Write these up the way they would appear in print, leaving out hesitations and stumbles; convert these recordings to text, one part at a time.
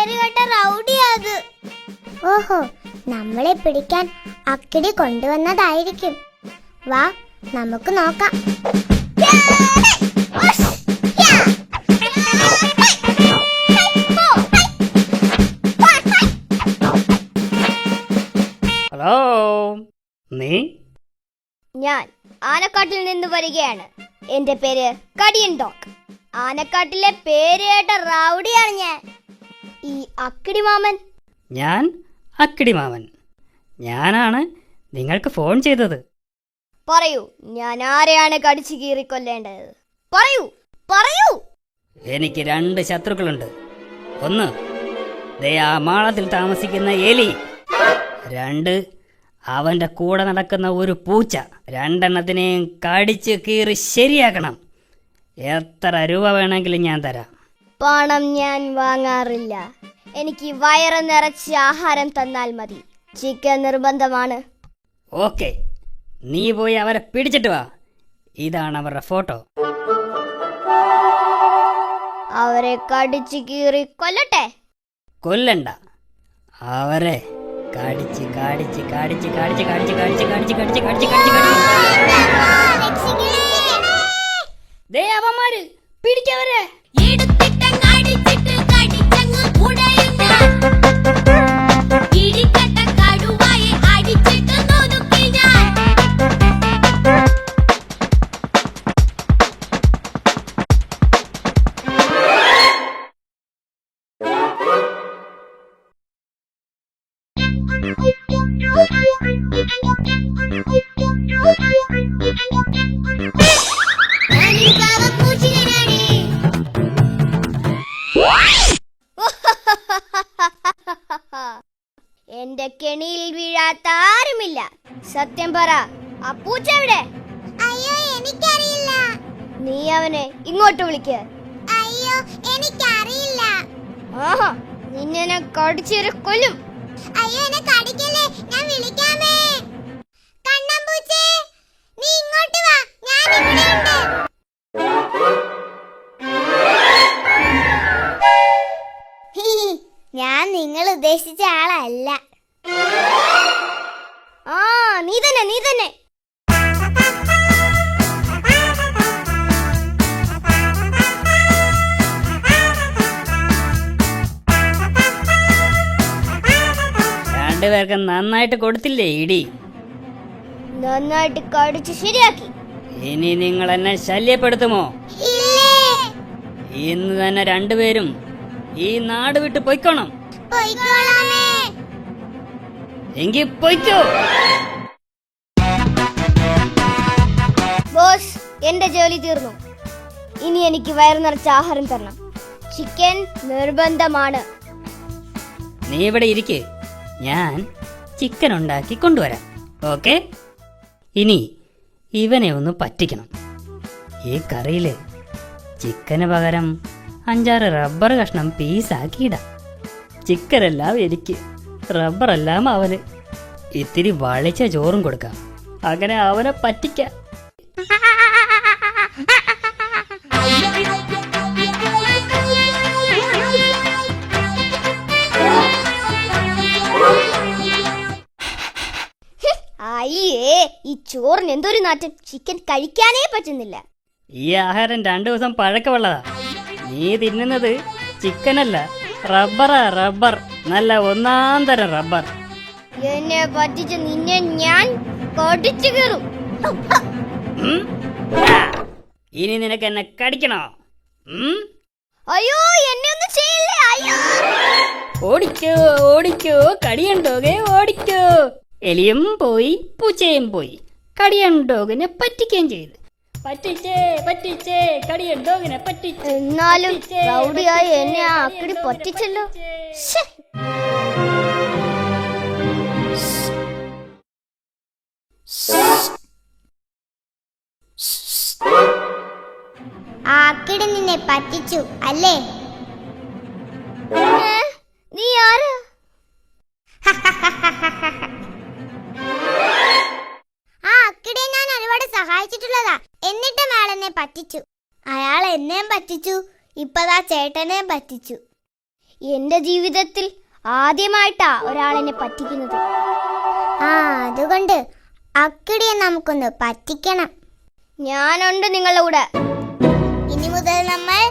പേരുകെട്ട റൗഡിയാത്. ഓഹോ, നമ്മളെ പിടിക്കാൻ അക്കിടി കൊണ്ടുവന്നതായിരിക്കും. വാ, നമുക്ക് നോക്കാം. ഹലോ, നീ? ഞാൻ ആനക്കാട്ടിൽ നിന്ന് വരികയാണ്. എന്റെ പേര് കടിയൻ ഡോഗ്. ആനക്കാട്ടിലെ പേരുകേട്ട റൗഡിയാണ് ഞാൻ. ഈ അക്കിടി മാമൻ. ഞാൻ അക്കിടി മാമൻ. ഞാനാണ് നിങ്ങൾക്ക് ഫോൺ ചെയ്തത്. പറയൂ, ഞാൻ ആരെയാണ് കടിച്ചു കീറിക്കൊല്ലേണ്ടത്? പറയൂ, പറയൂ. എനിക്ക് 2 ശത്രുക്കളുണ്ട്. ഒന്ന്, ദേ ആ മാളത്തിൽ താമസിക്കുന്ന എലി. 2, അവന്റെ കൂടെ നടക്കുന്ന ഒരു പൂച്ച. 2 കടിച്ച് കീറി ശരിയാക്കണം. എത്ര രൂപ വേണമെങ്കിലും ഞാൻ തരാം. പണം ഞാൻ വാങ്ങാറില്ല. എനിക്ക് വയറ് നിറച്ച് ആഹാരം തന്നാൽ മതി. ചിക്കൻ നിർബന്ധമാണ്. ഓക്കെ, നീ പോയി അവരെ പിടിച്ചിട്ട് വാ. ഇതാണ് അവരുടെ ഫോട്ടോ. അവരെ കടിച്ചു കീറി കൊല്ലട്ടെ? കൊല്ലണ്ട, അവരെ കടിച്ച് കടിച്ച് കടിച്ച് കടിച്ച് കടിച്ച് കടിച്ച് കടിച്ച് കടിച്ച് കടിച്ച് കടിച്ച് ദേ അവന്മാര് പിടിക്കവരെ. എന്റെ കെണിയിൽ വീഴാത്ത ആരുമില്ല. സത്യം പറ, ആ പൂച്ച എവിടെ? അയ്യോ, എനിക്കറിയില്ല. നീ അവനെ ഇങ്ങോട്ട് വിളിക്ക്. അയ്യോ, എനിക്കറിയില്ല. ആഹാ, നിന്നെ ഞാൻ കടിച്ചേരെ കൊല്ലും. അയ്യോ, എന്നെ കടിക്കല്ലേ, ഞാൻ വിളിക്കാമേ. കണ്ണമ്പൂച്ചേ, നീ ഇങ്ങോട്ട് വാ, ഞാൻ ഇവിടെയുണ്ട്. ഞാൻ നിങ്ങൾ ഉദ്ദേശിച്ച ആളല്ല. ആ, നീ തന്നെ, നീ തന്നെ. രണ്ടുപേർക്ക് നന്നായിട്ട് കൊടുത്തില്ലേ ഇടി? നന്നായിട്ട് കടിച്ച് ശരിയാക്കി. ഇനി നിങ്ങൾ എന്നെ ശല്യപ്പെടുത്തുമോ? ഇന്ന് തന്നെ 2 പേരും ഈ നാട് വിട്ട് പൊയ്ക്കോണം. എങ്കിൽ പൊയ്ക്കോ. ബോസ്, എന്റെ ജോലി തീർന്നു. ഇനി എനിക്ക് വയറു നിറച്ച ആഹാരം തരണം. ചിക്കൻ നിർബന്ധമാണ്. നീ ഇവിടെ ഇരിക്ക്, ഞാൻ ചിക്കൻ ഉണ്ടാക്കി കൊണ്ടുവരാം. ഓക്കെ? ഇനി ഇവനെ ഒന്ന് പറ്റിക്കണം. ഈ കറിയില് ചിക്കന് പകരം 5-6 റബ്ബർ കഷ്ണം പീസാക്കിയിടാം. ചിക്കനെല്ലാം എനിക്ക്, റബ്ബറെല്ലാം അവന്. ഇത്തിരി വളിച്ച ചോറും കൊടുക്കാം. അങ്ങനെ അവനെ പറ്റിക്കാം. അയ്യേ, ഈ ചോറിന് എന്തൊരു നാറ്റം. ചിക്കൻ കഴിക്കാനേ പറ്റുന്നില്ല. ഈ ആഹാരം 2 ദിവസം പഴക്കമുള്ളതാ. നീ തിന്നുന്നത് ചിക്കനല്ല, റബ്ബറാ. റബ്ബർ, നല്ല 1-ാം തരം റബ്ബർ. എന്നെ പറ്റിച്ച നിന്നെ ഞാൻ കടിച്ചു കീറും. ഇനി നിനക്ക് എന്നെ കടിക്കണോ? അയ്യോ, എന്നെ ഒന്നും ചെയ്യില്ലേ. അയ്യോ, ഓടിക്കോ ഓടിക്കോ, കടിയണ്ടോകെ ഓടിക്കോ. എലിയും പോയി, പൂച്ചയും പോയി. കടിയണ്ടോകിനെ പറ്റിക്കുകയും ചെയ്തു. പറ്റിച്ചേ പറ്റിച്ചേ, കടിയണ്ടോകിനെ പറ്റിച്ചേ. എന്നാലും റൗഡിയായി എന്നെ ആ അക്കിടി പറ്റിച്ചല്ലോ. ആ അക്കിടി നിന്നെ പറ്റിച്ചു അല്ലേ? നീ ആരാ? ആ അക്കിടിയെ ഞാൻ ഒരുപാട് സഹായിച്ചിട്ടുള്ളതാ. എന്നിട്ടും അയാൾ എന്നെ പറ്റിച്ചു. അയാൾ എന്നെയും പറ്റിച്ചു, ഇപ്പതാ ചേട്ടനെയും പറ്റിച്ചു. എന്റെ ജീവിതത്തിൽ ആദ്യമായിട്ടാ ഒരാളെന്നെ പറ്റിക്കുന്നത്. അതുകൊണ്ട് അക്കിടിയെ നമുക്കൊന്ന് പറ്റിക്കണം. ഞാനുണ്ട് നിങ്ങളുടെ കൂടെ. ഇനി മുതൽ നമ്മൾ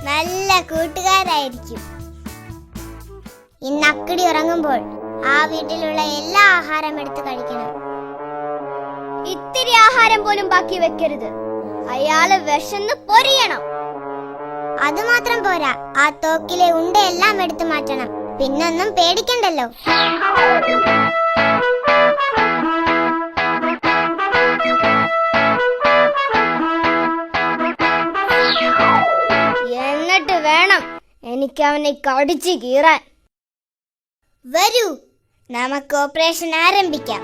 നല്ല കൂട്ടുകാരായിരിക്കും. ഇന്ന് അക്കിടി ഉറങ്ങുമ്പോൾ ആ വീട്ടിലുള്ള എല്ലാ ആഹാരം എടുത്ത് കഴിക്കണം. ഇത്തിരി ആഹാരം പോലും ബാക്കി വെക്കരുത്. അയാള് വിശന്ന് പൊരിയണം. അതുമാത്രം പോരാ, ആ തോക്കിലെ ഉണ്ടയെല്ലാം എടുത്തു മാറ്റണം. പിന്നൊന്നും പേടിക്കണ്ടല്ലോ. എന്നിട്ട് വേണം എനിക്ക് അവനെ കടിച്ചു കീറാൻ. വരൂ, നമുക്ക് ഓപ്പറേഷൻ ആരംഭിക്കാം.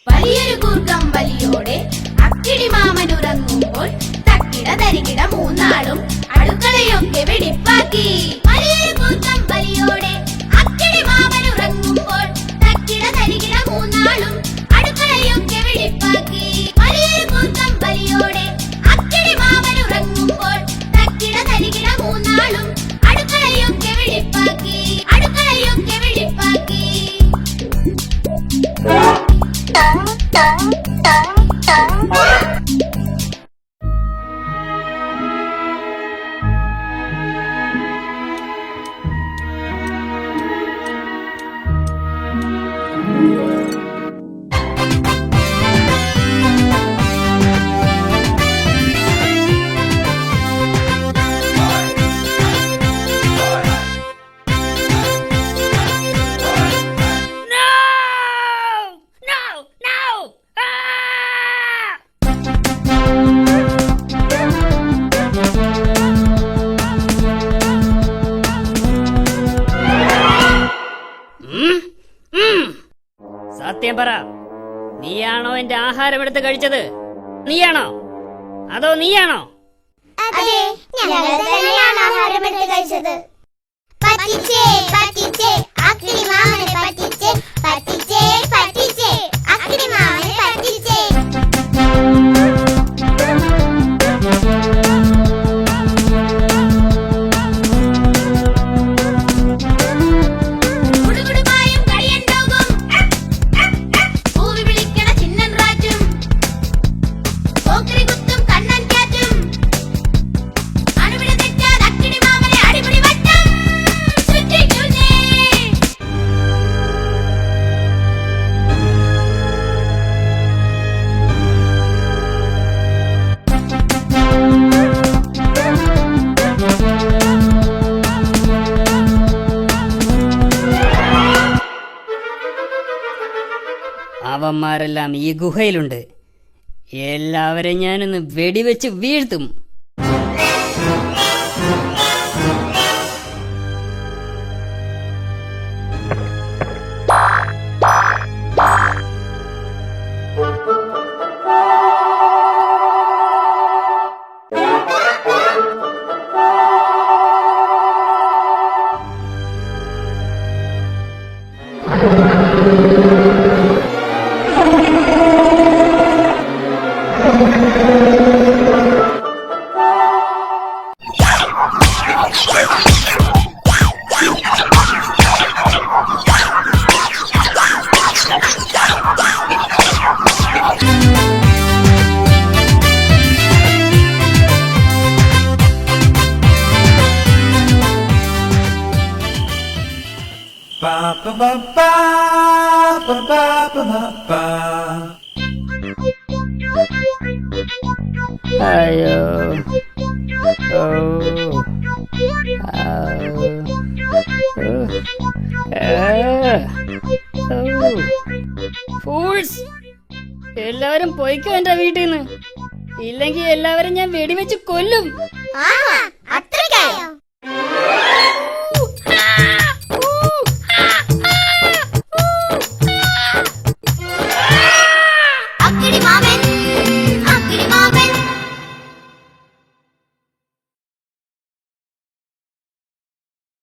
വലിയൊരു കൂർക്കം വലിയോടെ അക്കിടി മാമൻ ഉറങ്ങുമ്പോൾ തക്കിട തരികിട മൂന്നാളും അടുക്കളയൊക്കെ വെടിപ്പാക്കി. വലിയൊരു കൂർക്കം വലിയോടെ അക്കിടി മാമൻ ഉറങ്ങുമ്പോൾ തക്കിട തരികിട മൂന്നാളും അടുക്കളയൊക്കെ വെടിപ്പാക്കി. വലിയൊരു കൂർക്കം വലിയോടെ അക്കിടി മാമൻ ഉറങ്ങുമ്പോൾ തക്കിട തരികിട മൂന്നാളും അടുക്കളയൊക്കെ വെടിപ്പാക്കി. അടുക്കളയൊക്കെ വെടിപ്പാക്കി. സത്യം പറ, നീയാണോ എന്റെ ആഹാരം എടുത്ത് കഴിച്ചത്? നീയാണോ അതോ നീയാണോ? അതെ, ഞങ്ങൾ തന്നെയാണ് ആഹാരം എടുത്ത് കഴിച്ചത്. പറ്റിച്ചേ പറ്റിച്ചേ അക്കിടി മാമനെ പറ്റിച്ചേ. പറ്റിച്ചേ പറ്റിച്ചേ അക്കിടി മാമനെ പറ്റിച്ചേ. കുടുകുടുമായും കളിയൻ ഡോഗും പൂവി വിളിക്കണ ചിന്നൻ റാറ്റും പോക്കറി കുത്തും കണ്ണൻ ക്യാറ്റും അണുവിട തെറ്റാതെ അക്കിടി മാമനെ അടിപൊളി വട്ടം ചുറ്റിക്കുന്നേ. അവന്മാരെല്ലാം ഈ ഗുഹയിലുണ്ട്. എല്ലാവരെയും ഞാനൊന്ന് വെടിവെച്ച് വീഴ്ത്തും. അയ്യോ, ഫൂൾസ്! എല്ലാവരും പോയിക്കോ എന്റെ വീട്ടിൽ നിന്ന്. ഇല്ലെങ്കിൽ എല്ലാവരും ഞാൻ വെടിവെച്ച് കൊല്ലും. അത്രയ്ക്കായോ?